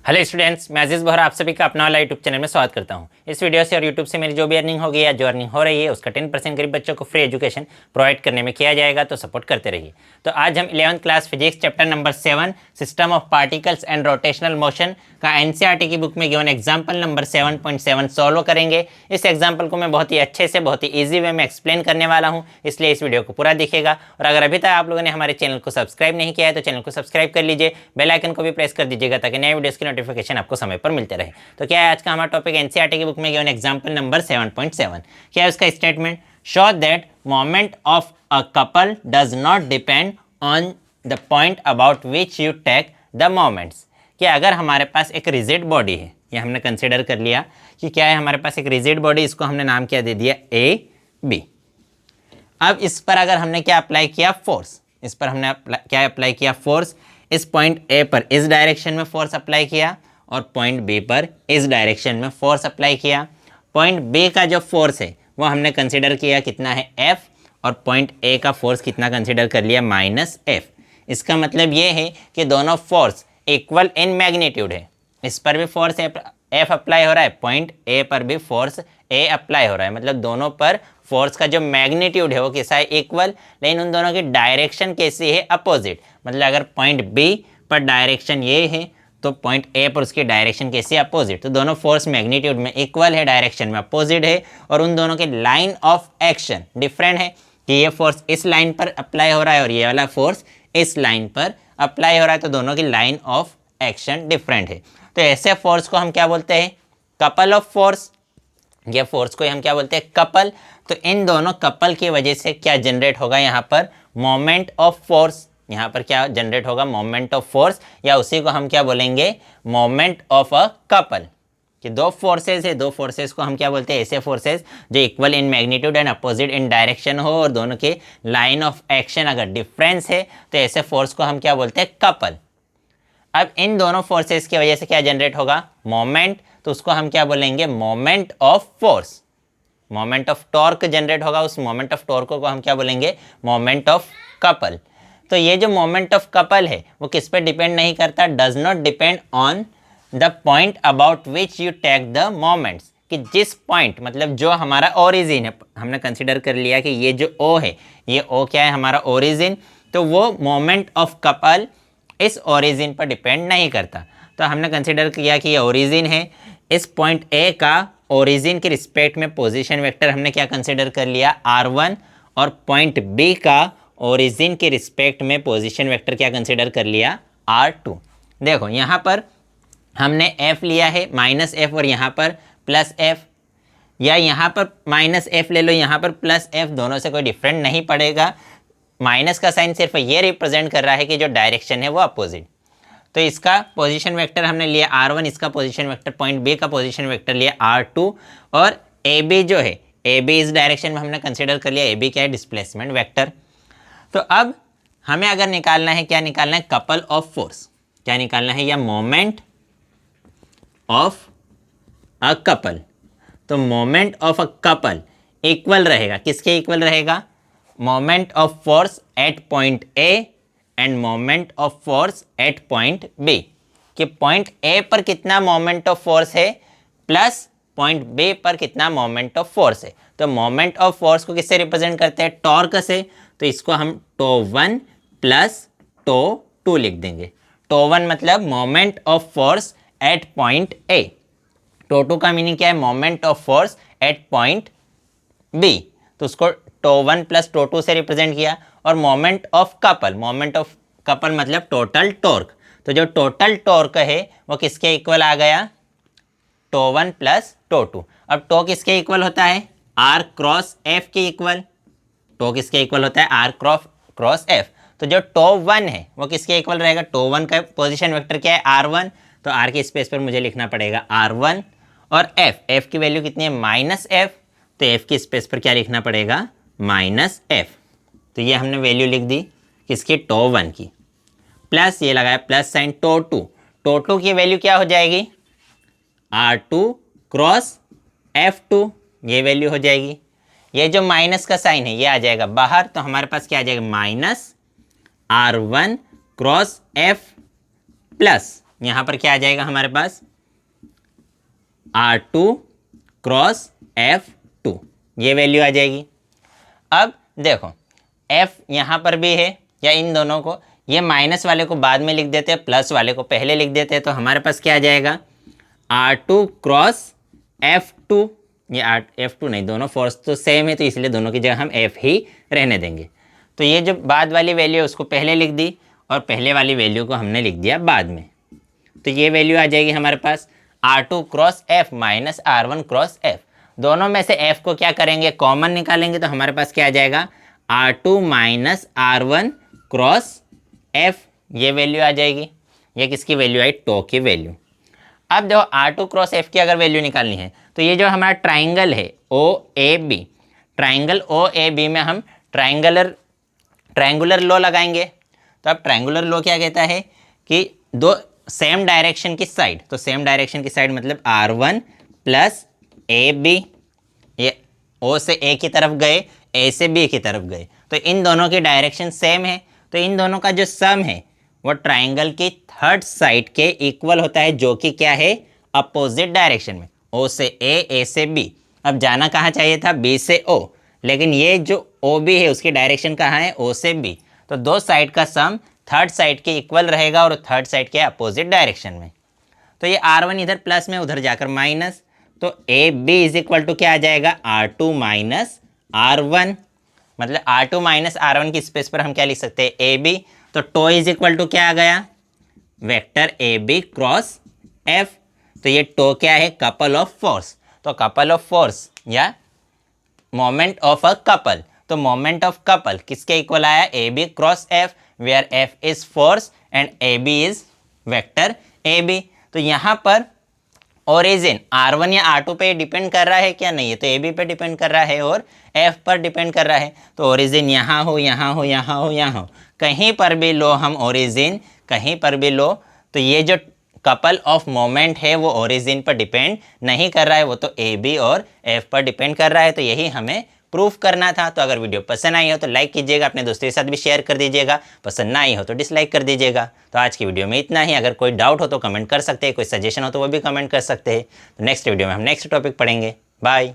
Hello students, मैं अजीज़ बोहरा आप सभी का अपना वाला यूट्यूब चैनल में स्वागत करता हूं। इस वीडियो से और यूट्यूब से मेरी जो भी अर्निंग होगी या जो अर्निंग हो रही है उसका 10% गरीब बच्चों को फ्री एजुकेशन प्रोवाइड करने में किया जाएगा, तो सपोर्ट करते रहिए। तो आज हम 11th class physics chapter number 7 system of particles and rotational motion का एनसीईआरटी की बुक में गिवन एग्जाम्पल नंबर 7.7 सॉल्व करेंगे। इस एग्जाम्पल को मैं बहुत ही अच्छे से बहुत ही ईजी वे में एक्सप्लेन करने वाला हूँ, इसलिए इस वीडियो को पूरा देखिएगा। और अगर अभी तक आप लोगों ने हमारे चैनल को सब्सक्राइब नहीं किया है तो चैनल को सब्सक्राइब कर लीजिए, बेल आइकन को भी प्रेस कर दीजिएगा ताकि नए वीडियोस की नोटिफिकेशन आपको समय पर मिलते रहे। तो क्या है आज का हमारा टॉपिक एनसीईआरटी की बुक में गिवन एग्जांपल नंबर 7.7। क्या है उसका statement? Show that moment of a couple does not depend on the point about which you take the moments. कि अगर हमारे पास एक रिजिड बॉडी है, ये हमने कंसिडर कर लिया कि क्या है हमारे पास एक रिजिड बॉडी, इसको हमने नाम क्या दे दिया ए बी। अब इस पर अगर हमने क्या अप्लाई किया? फोर्स। इस पर हमने क्या अप्लाई किया? फोर्स। इस पॉइंट ए पर इस डायरेक्शन में फोर्स अप्लाई किया और पॉइंट बी पर इस डायरेक्शन में फोर्स अप्लाई किया। पॉइंट बी का जो फोर्स है वो हमने कंसिडर किया कितना है? एफ। और पॉइंट ए का फोर्स कितना कंसिडर कर लिया? Minus F. इसका मतलब ये है कि दोनों फोर्स इक्वल इन मैग्नीट्यूड है। इस पर भी फोर्स एफ अप्लाई हो रहा है, पॉइंट ए पर भी फोर्स ए अप्लाई हो रहा है, मतलब दोनों पर फोर्स का जो मैग्नीट्यूड है वो कैसा है? इक्वल। लेकिन उन दोनों की डायरेक्शन कैसी है? अपोजिट। मतलब अगर पॉइंट बी पर डायरेक्शन ये है तो पॉइंट ए पर उसकी डायरेक्शन कैसी है? अपोजिट। तो दोनों फोर्स मैग्नीट्यूड में इक्वल है, डायरेक्शन में अपोजिट है, और उन दोनों के लाइन ऑफ एक्शन डिफरेंट है कि ये फोर्स इस लाइन पर अप्लाई हो रहा है और ये वाला फोर्स इस लाइन पर अप्लाई हो रहा है, तो दोनों की लाइन ऑफ एक्शन डिफरेंट है। तो ऐसे फोर्स को हम क्या बोलते हैं? Couple of force. ये फोर्स को हम क्या बोलते हैं? कपल। तो इन दोनों कपल की वजह से क्या जनरेट होगा यहाँ पर? Moment of force. यहाँ पर क्या जनरेट होगा? मोमेंट ऑफ फोर्स, या उसी को हम क्या बोलेंगे? Moment of a couple. कि दो फोर्सेस है, दो फोर्सेस को हम क्या बोलते हैं? ऐसे फोर्सेस जो equal in magnitude and opposite in direction हो और दोनों के लाइन ऑफ एक्शन अगर डिफरेंस है तो ऐसे फोर्स को हम क्या बोलते हैं? कपल। अब इन दोनों फोर्सेस की वजह से क्या जनरेट होगा? मोमेंट। तो उसको हम क्या बोलेंगे? Moment of force. Moment of torque generate होगा, उस मोमेंट ऑफ टॉर्क को हम क्या बोलेंगे? Moment of couple. तो ये जो मोमेंट ऑफ कपल है वो किस पे डिपेंड नहीं करता? Does not depend on the point about which you take the moments. कि जिस पॉइंट, मतलब जो हमारा ओरिजिन है, हमने कंसिडर कर लिया कि ये जो ओ है, ये ओ क्या है? हमारा ओरिजिन। तो वो मोमेंट ऑफ कपल इस ओरिजिन पर डिपेंड नहीं करता। तो हमने कंसिडर किया कि ये ओरिजिन है, इस पॉइंट ए का ओरिजिन के रिस्पेक्ट में पोजीशन वेक्टर हमने क्या कंसिडर कर लिया? r1। और पॉइंट बी का ओरिजिन के रिस्पेक्ट में पोजीशन वेक्टर क्या कंसिडर कर लिया? r2। देखो यहाँ पर हमने f लिया है माइनस एफ और यहाँ पर प्लस एफ, या यहाँ पर माइनस एफ ले लो, यहाँ पर प्लस एफ, दोनों से कोई डिफरेंट नहीं पड़ेगा। माइनस का साइन सिर्फ ये रिप्रेजेंट कर रहा है कि जो डायरेक्शन है वो अपोजिट। तो इसका पोजीशन वेक्टर हमने लिया r1, इसका पोजीशन वेक्टर पॉइंट बी का पोजीशन वेक्टर लिया r2, और ए बी जो है, ए बी इस डायरेक्शन में हमने कंसिडर कर लिया। ए बी क्या है? Displacement vector. तो अब हमें अगर निकालना है, क्या निकालना है? Couple of force. क्या निकालना है? या मोमेंट ऑफ अ कपल। तो moment of a couple equal रहेगा, किसके इक्वल रहेगा? Moment of force at point A and moment of force at point B. कि पॉइंट ए पर कितना मोमेंट ऑफ फोर्स है प्लस पॉइंट बी पर कितना मोमेंट ऑफ फोर्स है। तो मोमेंट ऑफ फोर्स को किससे रिप्रेजेंट करते हैं? टॉर्क से। तो इसको हम टो1 प्लस टो2 लिख देंगे। टो1 मतलब moment of force at point A, टो2 का मीनिंग क्या है? Moment of force at point B. तो उसको टो1 प्लस टो2 से रिप्रेजेंट किया। और moment of couple, moment of couple मतलब टोटल टॉर्क। तो जो टोटल टॉर्क है वो किसके इक्वल आ गया? Tau one plus tau two. अब टो किसके इक्वल होता है? आर क्रॉस एफ के इक्वल। टो किसके इक्वल होता है? R cross F. तो जो टो1 है वो किसके इक्वल रहेगा? टो1 का पोजीशन वेक्टर क्या है? r1। तो r के स्पेस पर मुझे लिखना पड़ेगा r1, और f की वैल्यू कितनी है? Minus F. तो f की स्पेस पर क्या लिखना पड़ेगा? Minus F. तो ये हमने वैल्यू लिख दी किसकी? टो1 की। प्लस ये लगाया प्लस साइन टो2। टो2 की वैल्यू क्या हो जाएगी? r2 क्रॉस f2, ये वैल्यू हो जाएगी। ये जो माइनस का साइन है ये आ जाएगा बाहर, तो हमारे पास क्या आ जाएगा? Minus r1 cross f plus यहाँ पर क्या आ जाएगा हमारे पास R2 क्रॉस F2, ये वैल्यू आ जाएगी। अब देखो F यहाँ पर भी है, या इन दोनों को, ये माइनस वाले को बाद में लिख देते हैं, प्लस वाले को पहले लिख देते हैं, तो हमारे पास क्या आ जाएगा R2 क्रॉस F2, ये F2 नहीं, दोनों फोर्स तो सेम है तो इसलिए दोनों की जगह हम F ही रहने देंगे। तो ये जो बाद वाली वैल्यू है उसको पहले लिख दी और पहले वाली वैल्यू को हमने लिख दिया बाद में। तो ये वैल्यू आ जाएगी हमारे पास R2 cross F minus R1 cross F। दोनों में से F को क्या करेंगे, कॉमन निकालेंगे, तो हमारे पास क्या आ जाएगा R2 minus R1 cross F, ये वैल्यू आ जाएगी। ये किसकी वैल्यू आई, टो की वैल्यू। अब देखो R2 क्रॉस F की अगर वैल्यू निकालनी है तो ये जो हमारा ट्राइंगल है OAB, ट्राइंगल OAB में हम ट्राइंगुलर लॉ लगाएंगे। तो अब ट्राइंगुलर लॉ क्या कहता है कि दो सेम डायरेक्शन की साइड, तो सेम डायरेक्शन की साइड मतलब R1 प्लस AB, ये O से A की तरफ गए, A से B की तरफ गए, तो इन दोनों की डायरेक्शन सेम है, तो इन दोनों का जो सम है वो ट्राइंगल की थर्ड साइड के इक्वल होता है, जो कि क्या है अपोजिट डायरेक्शन में, O से A से B। अब जाना कहाँ चाहिए था, B से O, लेकिन ये जो OB है उसकी डायरेक्शन कहाँ है, O से B, तो दो साइड का सम थर्ड साइड के इक्वल रहेगा और थर्ड साइड के अपोजिट डायरेक्शन में। तो ये R1 इधर प्लस में, उधर जाकर माइनस, तो AB इज इक्वल टू क्या आ जाएगा R2 माइनस R1, मतलब R2 माइनस R1 की स्पेस पर हम क्या लिख सकते हैं AB, तो टो इज इक्वल टू क्या आ गया वेक्टर AB क्रॉस F। तो ये टो क्या है, कपल ऑफ फोर्स, तो कपल ऑफ फोर्स या मोमेंट ऑफ अ कपल, तो मोमेंट ऑफ कपल किसके इक्वल आया, AB cross F, where F is force and AB is vector AB। तो यहाँ पर ओरिजिन R1 या R2 पे डिपेंड कर रहा है क्या, नहीं है, तो AB पे डिपेंड कर रहा है और F पर डिपेंड कर रहा है। तो ओरिजिन यहाँ हो, यहाँ हो, यहाँ हो, यहाँ हो, कहीं पर भी लो हम ओरिजिन, कहीं पर भी लो, तो ये जो कपल ऑफ मोमेंट है वो ओरिजिन पर डिपेंड नहीं कर रहा है, वो तो AB और F पर डिपेंड कर रहा है। तो यही हमें प्रूफ करना था। तो अगर वीडियो पसंद आई हो तो लाइक कीजिएगा, अपने दोस्तों के साथ भी शेयर कर दीजिएगा, पसंद ना आई हो तो डिसलाइक कर दीजिएगा। तो आज की वीडियो में इतना ही। अगर कोई डाउट हो तो कमेंट कर सकते हैं, कोई सजेशन हो तो वो भी कमेंट कर सकते हैं। तो नेक्स्ट वीडियो में हम नेक्स्ट टॉपिक पढ़ेंगे। बाय।